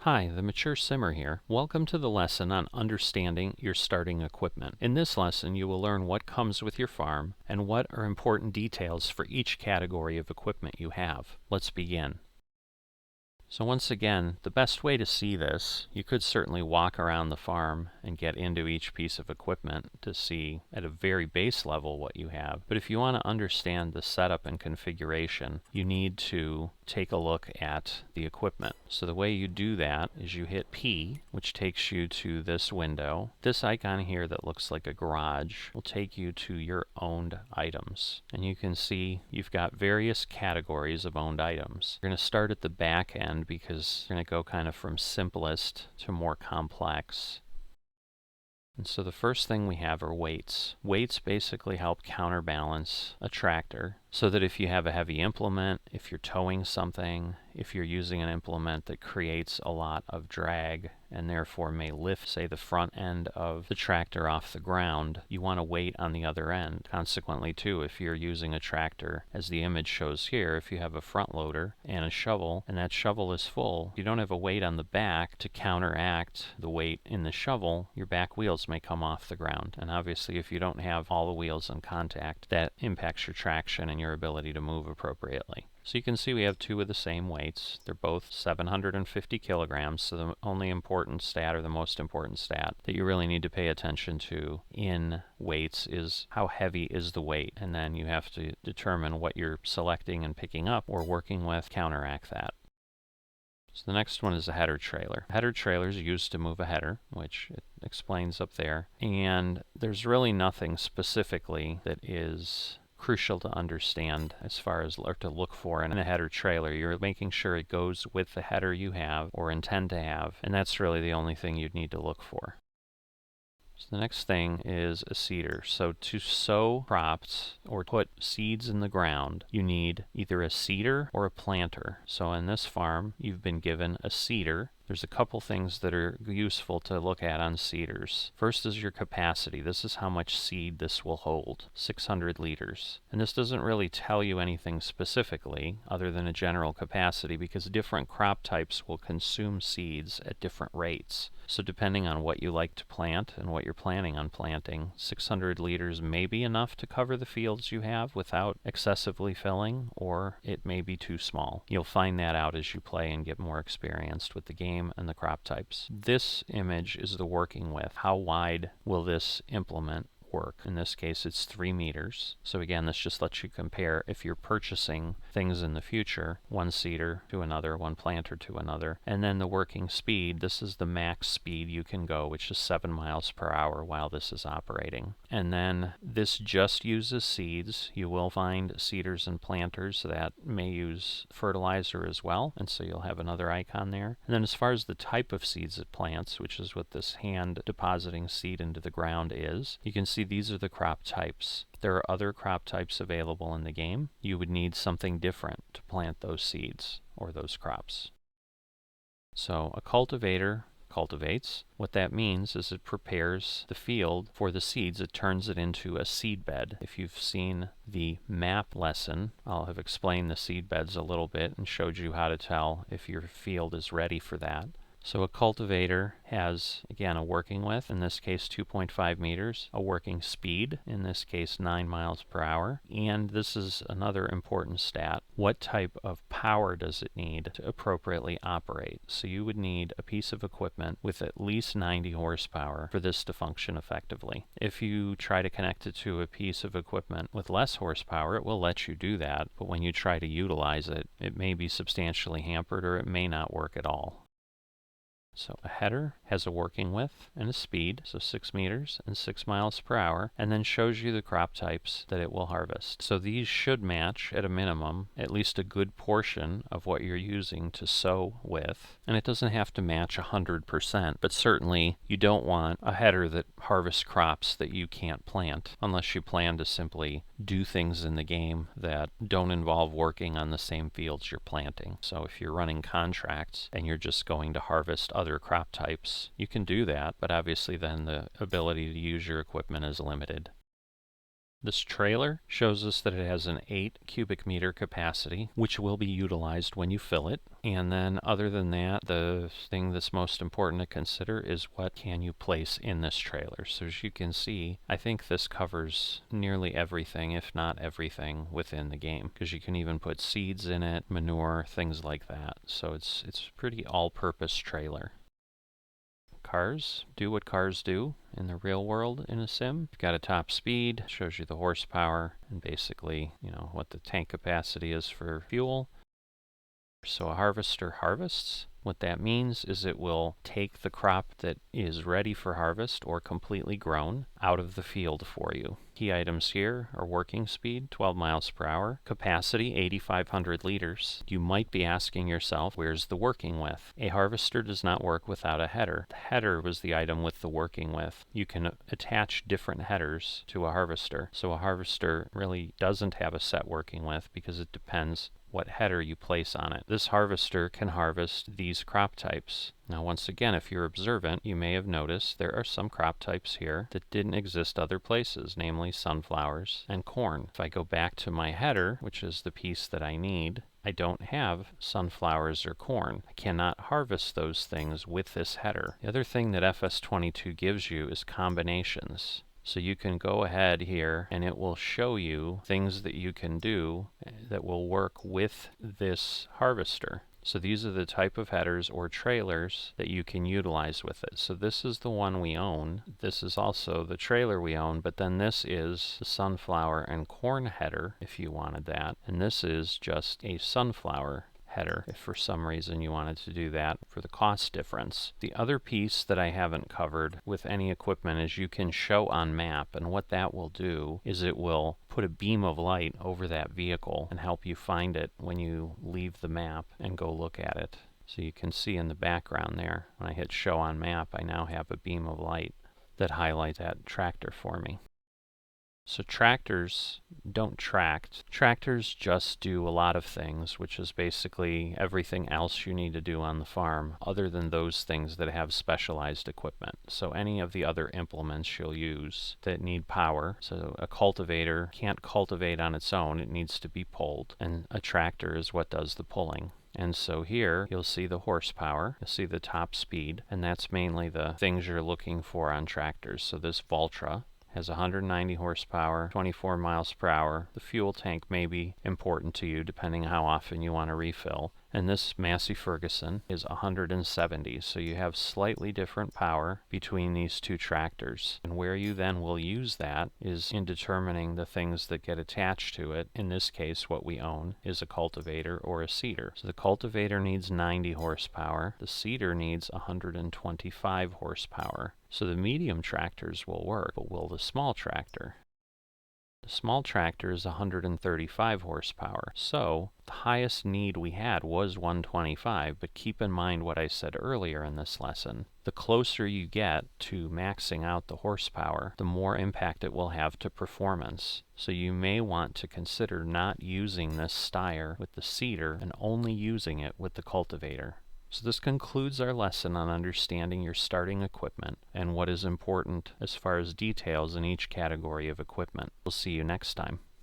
Hi, the Mature Simmer here. Welcome to the lesson on understanding your starting equipment. In this lesson, you will learn what comes with your farm and what are important details for each category of equipment you have. Let's begin. So once again, the best way to see this, you could certainly walk around the farm and get into each piece of equipment to see at a very base level what you have. But if you want to understand the setup and configuration, you need to take a look at the equipment. So the way you do that is you hit P, which takes you to this window. This icon here that looks like a garage will take you to your owned items. And you can see you've got various categories of owned items. You're going to start at the back end because you're going to go kind of from simplest to more complex. And so the first thing we have are weights. Weights basically help counterbalance a tractor so that if you have a heavy implement, if you're towing something, if you're using an implement that creates a lot of drag and therefore may lift, say, the front end of the tractor off the ground, you want a weight on the other end. Consequently, too, if you're using a tractor, as the image shows here, if you have a front loader and a shovel, and that shovel is full, you don't have a weight on the back to counteract the weight in the shovel, your back wheels may come off the ground. And obviously, if you don't have all the wheels in contact, that impacts your traction and your ability to move appropriately. So you can see we have two of the same weights. They're both 750 kilograms, so the only important stat, or the most important stat, that you really need to pay attention to in weights is how heavy is the weight, and then you have to determine what you're selecting and picking up or working with, counteract that. So the next one is a header trailer. A header trailer is used to move a header, which it explains up there, and there's really nothing specifically that is crucial to understand as far as or to look for in a header trailer. You're making sure it goes with the header you have or intend to have, and that's really the only thing you'd need to look for. So the next thing is a seeder. So to sow crops or put seeds in the ground, you need either a seeder or a planter. So in this farm, you've been given a seeder. There's a couple things that are useful to look at on seeders. First is your capacity. This is how much seed this will hold, 600 liters. And this doesn't really tell you anything specifically other than a general capacity because different crop types will consume seeds at different rates. So depending on what you like to plant and what you're planning on planting, 600 liters may be enough to cover the fields you have without excessively filling, or it may be too small. You'll find that out as you play and get more experienced with the game and the crop types. This image is the working with. How wide will this implement work? In this case, it's 3 meters. So again, this just lets you compare if you're purchasing things in the future, one seeder to another, one planter to another. And then the working speed, this is the max speed you can go, which is 7 miles per hour while this is operating. And then this just uses seeds. You will find seeders and planters that may use fertilizer as well, and so you'll have another icon there. And then as far as the type of seeds it plants, which is what this hand depositing seed into the ground is, you can see these are the crop types. There are other crop types available in the game. You would need something different to plant those seeds or those crops. So a cultivator cultivates. What that means is it prepares the field for the seeds. It turns it into a seed bed. If you've seen the map lesson, I'll have explained the seed beds a little bit and showed you how to tell if your field is ready for that. So a cultivator has, again, a working width, in this case 2.5 meters, a working speed, in this case 9 miles per hour, and this is another important stat. What type of power does it need to appropriately operate? So you would need a piece of equipment with at least 90 horsepower for this to function effectively. If you try to connect it to a piece of equipment with less horsepower, it will let you do that, but when you try to utilize it, it may be substantially hampered or it may not work at all. So a header has a working width and a speed, so 6 meters and 6 miles per hour, and then shows you the crop types that it will harvest. So these should match, at a minimum, at least a good portion of what you're using to sow with. And it doesn't have to match 100%, but certainly you don't want a header that harvests crops that you can't plant, unless you plan to simply do things in the game that don't involve working on the same fields you're planting. So if you're running contracts and you're just going to harvest other crop types, you can do that, but obviously then the ability to use your equipment is limited. This trailer shows us that it has an 8 cubic meter capacity, which will be utilized when you fill it. And then other than that, the thing that's most important to consider is what can you place in this trailer. So as you can see, I think this covers nearly everything, if not everything, within the game. Because you can even put seeds in it, manure, things like that. So it's a pretty all-purpose trailer. Cars do what cars do in the real world in a sim. You've got a top speed, shows you the horsepower, and basically, what the tank capacity is for fuel. So a harvester harvests. What that means is it will take the crop that is ready for harvest or completely grown out of the field for you. Key items here are working speed, 12 miles per hour, capacity, 8,500 liters. You might be asking yourself, where's the working with? A harvester does not work without a header. The header was the item with the working with. You can attach different headers to a harvester. So a harvester really doesn't have a set working with because it depends what header you place on it. This harvester can harvest these crop types. Now once again, if you're observant, you may have noticed there are some crop types here that didn't exist other places, namely sunflowers and corn. If I go back to my header, which is the piece that I need, I don't have sunflowers or corn. I cannot harvest those things with this header. The other thing that FS22 gives you is combinations. So you can go ahead here and it will show you things that you can do that will work with this harvester. So these are the type of headers or trailers that you can utilize with it. So this is the one we own. This is also the trailer we own, but then this is the sunflower and corn header if you wanted that. And this is just a sunflower header if for some reason you wanted to do that for the cost difference. The other piece that I haven't covered with any equipment is you can show on map, and what that will do is it will put a beam of light over that vehicle and help you find it when you leave the map and go look at it. So you can see in the background there, when I hit show on map, I now have a beam of light that highlights that tractor for me. So tractors don't tract. Tractors just do a lot of things, which is basically everything else you need to do on the farm other than those things that have specialized equipment. So any of the other implements you'll use that need power. So a cultivator can't cultivate on its own, it needs to be pulled, and a tractor is what does the pulling. And so here you'll see the horsepower, you'll see the top speed, and that's mainly the things you're looking for on tractors. So this Valtra has 190 horsepower, 24 miles per hour. The fuel tank may be important to you depending how often you want to refill. And this Massey Ferguson is 170, so you have slightly different power between these two tractors. And where you then will use that is in determining the things that get attached to it. In this case, what we own is a cultivator or a seeder. So the cultivator needs 90 horsepower, the seeder needs 125 horsepower. So the medium tractors will work, but will the small tractor? The small tractor is 135 horsepower, so the highest need we had was 125, but keep in mind what I said earlier in this lesson. The closer you get to maxing out the horsepower, the more impact it will have to performance. So you may want to consider not using this styer with the seeder and only using it with the cultivator. So this concludes our lesson on understanding your starting equipment and what is important as far as details in each category of equipment. We'll see you next time.